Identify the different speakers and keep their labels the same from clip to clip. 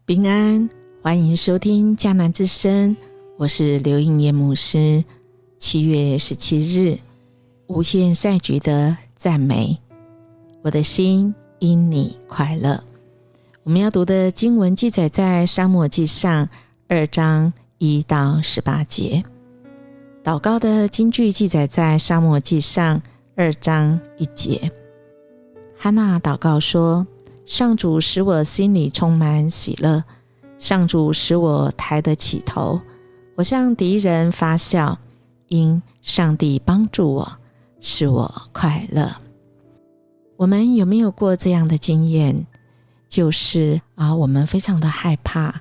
Speaker 1: 平安，欢迎收听迦南之声，我是刘应叶牧师。7月17日，无限赛局的赞美，我的心因你快乐。我们要读的经文记载在撒母耳记上2章1到18节，祷告的金句记载在撒母耳记上2章1节。哈娜祷告说，上主使我心里充满喜乐，上主使我抬得起头，我向敌人发笑，因上帝帮助我，使我快乐。我们有没有过这样的经验？就是我们非常的害怕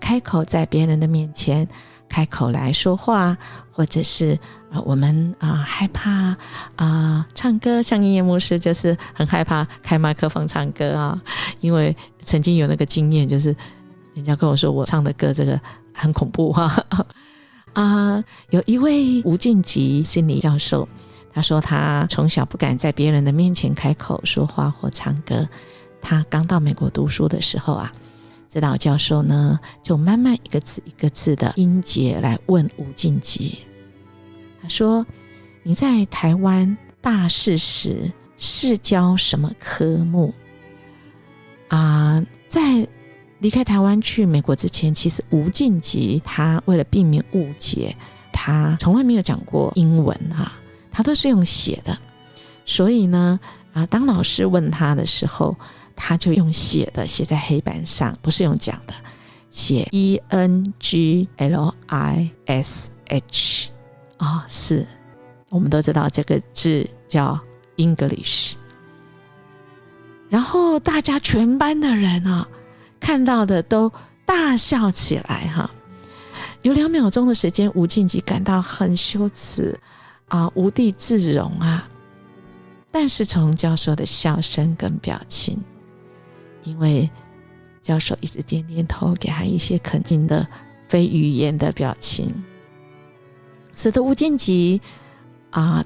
Speaker 1: 开口在别人的面前开口来说话，或者是我们害怕唱歌，像音乐牧师就是很害怕开麦克风唱歌因为曾经有那个经验，就是人家跟我说我唱的歌这个很恐怖有一位吴敬吉心理教授，他说他从小不敢在别人的面前开口说话或唱歌。他刚到美国读书的时候指导教授呢就慢慢一个字一个字的音节来问吴敬吉。他说，你在台湾大四时是教什么科目在离开台湾去美国之前，其实吴敬吉他为了避免误解，他从来没有讲过英文他都是用写的。所以呢当老师问他的时候，他就用写的，写在黑板上，不是用讲的，写 ENGLISH 是我们都知道这个字叫 English。 然后大家全班的人看到的都大笑起来有2秒钟的时间，吴敬吉感到很羞耻无地自容但是从教授的笑声跟表情，因为教授一直点点头，给他一些肯定的非语言的表情，使得吴敬吉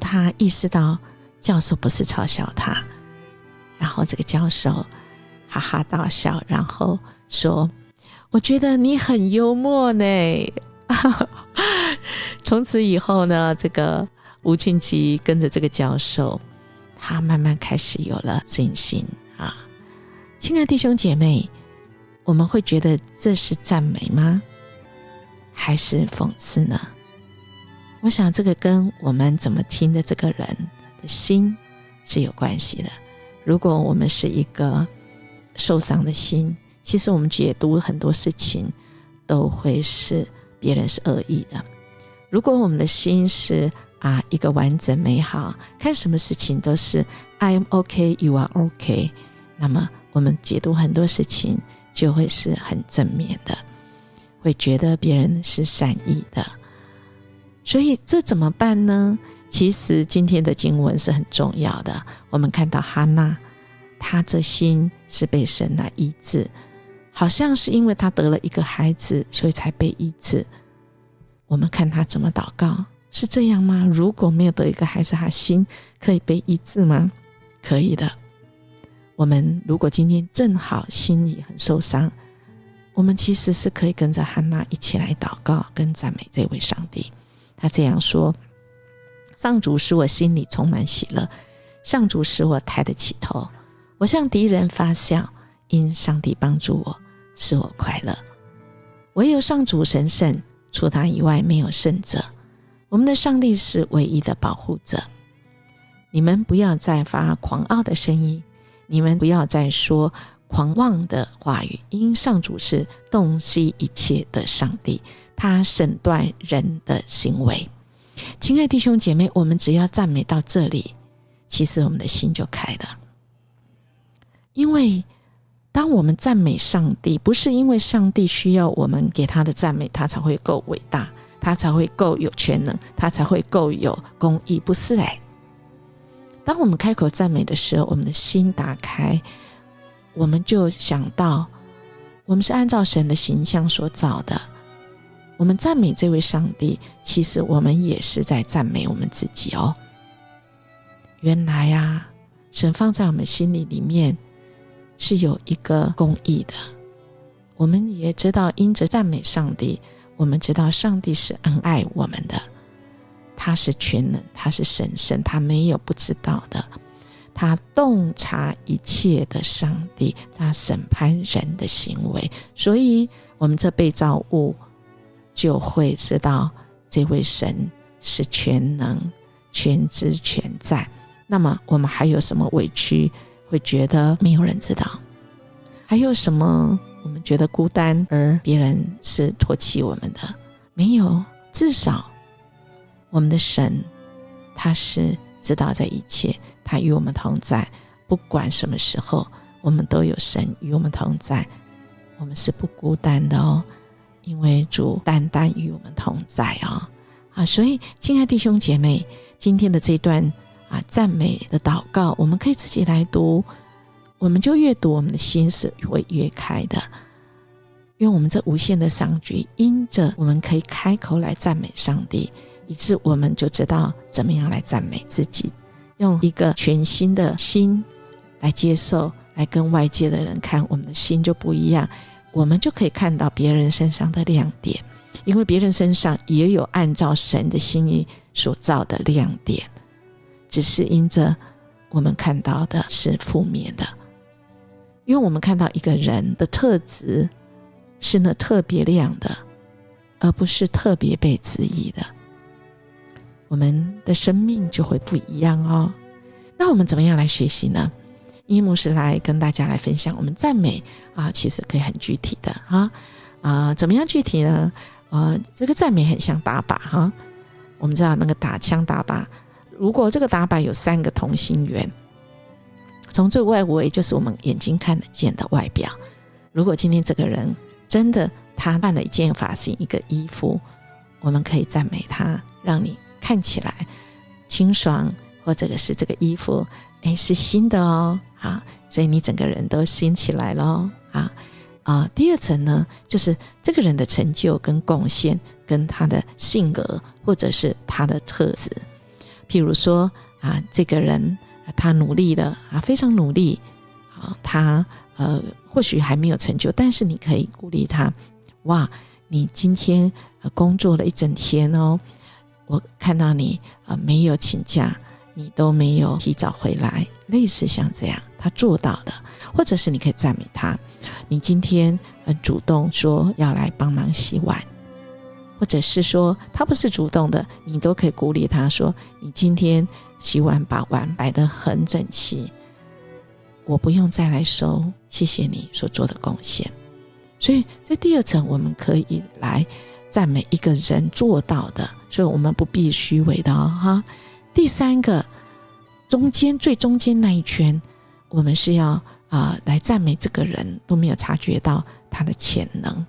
Speaker 1: 他意识到教授不是嘲笑他。然后这个教授哈哈大笑，然后说，我觉得你很幽默呢从此以后呢，这个吴敬吉跟着这个教授，他慢慢开始有了信心亲爱的弟兄姐妹，我们会觉得这是赞美吗？还是讽刺呢？我想这个跟我们怎么听的这个人的心是有关系的。如果我们是一个受伤的心，其实我们解读很多事情都会是别人是恶意的。如果我们的心是一个完整美好，看什么事情都是 I am okay, you are okay， 那么我们解读很多事情就会是很正面的，会觉得别人是善意的。所以这怎么办呢？其实今天的经文是很重要的。我们看到哈娜，她这心是被神来医治，好像是因为她得了一个孩子，所以才被医治。我们看她怎么祷告，是这样吗？如果没有得一个孩子，她心可以被医治吗？可以的。我们如果今天正好心里很受伤，我们其实是可以跟着汉娜一起来祷告跟赞美这位上帝。他这样说，上主使我心里充满喜乐，上主使我抬得起头，我向敌人发笑，因上帝帮助我，使我快乐。唯有上主神圣，除他以外没有圣者，我们的上帝是唯一的保护者。你们不要再发狂傲的声音，你们不要再说狂妄的话语，因上主是洞悉一切的上帝，他审断人的行为。亲爱的弟兄姐妹，我们只要赞美到这里，其实我们的心就开了。因为当我们赞美上帝，不是因为上帝需要我们给他的赞美，他才会够伟大，他才会够有全能，他才会够有公义，不是当我们开口赞美的时候，我们的心打开，我们就想到我们是按照神的形象所造的，我们赞美这位上帝，其实我们也是在赞美我们自己原来神放在我们心里面是有一个公义的，我们也知道因着赞美上帝，我们知道上帝是恩爱我们的，他是全能，他是神圣，他没有不知道的，他洞察一切的上帝，他审判人的行为，所以我们这被造物就会知道这位神是全能、全知、全在。那么我们还有什么委屈会觉得没有人知道？还有什么我们觉得孤单而别人是唾弃我们的？没有，至少我们的神他是知道这一切，他与我们同在，不管什么时候我们都有神与我们同在，我们是不孤单的哦，因为主单单与我们同在哦。所以亲爱弟兄姐妹，今天的这段赞美的祷告我们可以自己来读，我们就越读我们的心是会越开的，因为我们这无限的上局因着我们可以开口来赞美上帝，以致我们就知道怎么样来赞美自己，用一个全新的心来接受，来跟外界的人看，我们的心就不一样，我们就可以看到别人身上的亮点，因为别人身上也有按照神的心意所造的亮点，只是因着我们看到的是负面的，因为我们看到一个人的特质是那特别亮的，而不是特别被质疑的，我们的生命就会不一样哦。那我们怎么样来学习呢？伊牧师来跟大家来分享，我们赞美其实可以很具体的怎么样具体呢？这个赞美很像打靶我们知道那个打枪打靶，如果这个打靶有3个同心圆，从最外围就是我们眼睛看得见的外表，如果今天这个人真的他办了一件发型，一个衣服，我们可以赞美他，让你看起来清爽，或者是这个衣服是新的哦所以你整个人都新起来了第二层呢，就是这个人的成就跟贡献跟他的性格或者是他的特质，譬如说这个人他努力了非常努力他或许还没有成就，但是你可以鼓励他，哇，你今天工作了一整天哦，我看到你没有请假，你都没有提早回来，类似像这样他做到的，或者是你可以赞美他，你今天很主动说要来帮忙洗碗，或者是说他不是主动的，你都可以鼓励他说，你今天洗碗把碗摆得很整齐，我不用再来收，谢谢你所做的贡献。所以在第二层我们可以来赞美一个人做到的，所以我们不必虚伪的第3个最中间那一圈，我们是要来赞美这个人都没有察觉到他的潜能，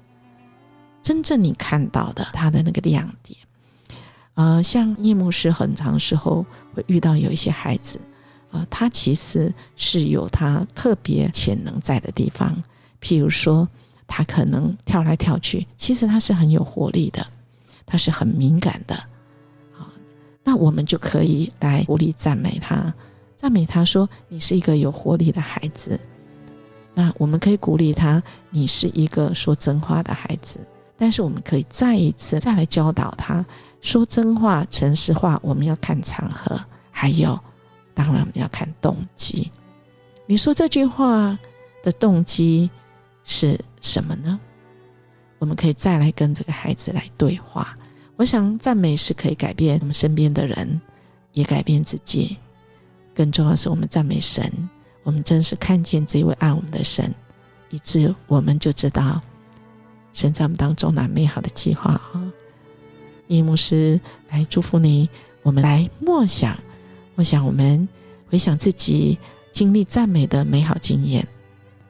Speaker 1: 真正你看到的他的那个亮点像叶牧师很长时候会遇到有一些孩子他其实是有他特别潜能在的地方，譬如说他可能跳来跳去，其实他是很有活力的，他是很敏感的那我们就可以来鼓励赞美他说你是一个有活力的孩子，那我们可以鼓励他你是一个说真话的孩子，但是我们可以再一次再来教导他，说真话诚实话我们要看场合，还有当然我们要看动机，你说这句话的动机是什么呢？我们可以再来跟这个孩子来对话。我想赞美是可以改变我们身边的人，也改变自己，更重要的是我们赞美神，我们真是看见这位爱我们的神，以致我们就知道神在我们当中那美好的计划叶牧师来祝福你，我们来默想我们回想自己经历赞美的美好经验，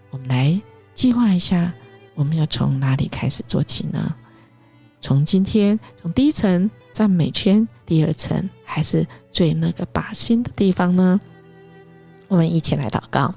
Speaker 1: 我们来计划一下我们要从哪里开始做起呢？从今天从第一层赞美圈，第二层还是最那个靶心的地方呢？我们一起来祷告。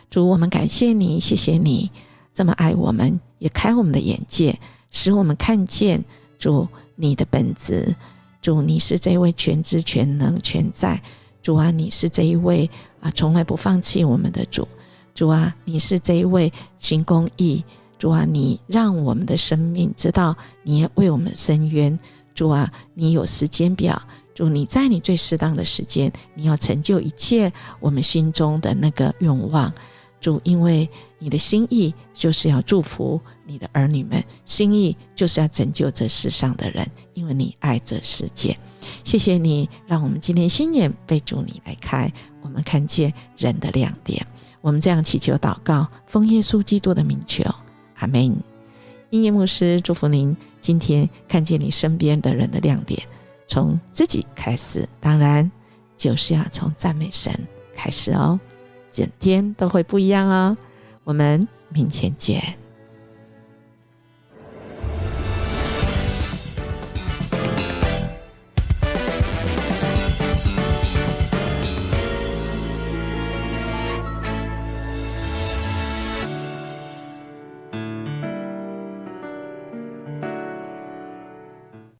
Speaker 1: 主，我们感谢你，谢谢你这么爱我们，也开我们的眼界，使我们看见主你的本质。主，你是这位全知全能全在。主啊，你是这一位从来不放弃我们的主。主啊，你是这一位行公义。主啊，你让我们的生命知道你也为我们伸冤，主啊，你有时间表，主，你在你最适当的时间，你要成就一切我们心中的那个愿望。主，因为你的心意就是要祝福你的儿女们，心意就是要拯救这世上的人，因为你爱这世界。谢谢你让我们今天心眼被主你来开，我们看见人的亮点。我们这样祈求祷告，奉耶稣基督的名求，阿们。音乐牧师祝福您今天看见你身边的人的亮点，从自己开始，当然就是要从赞美神开始哦，整天都会不一样哦。我们明天见。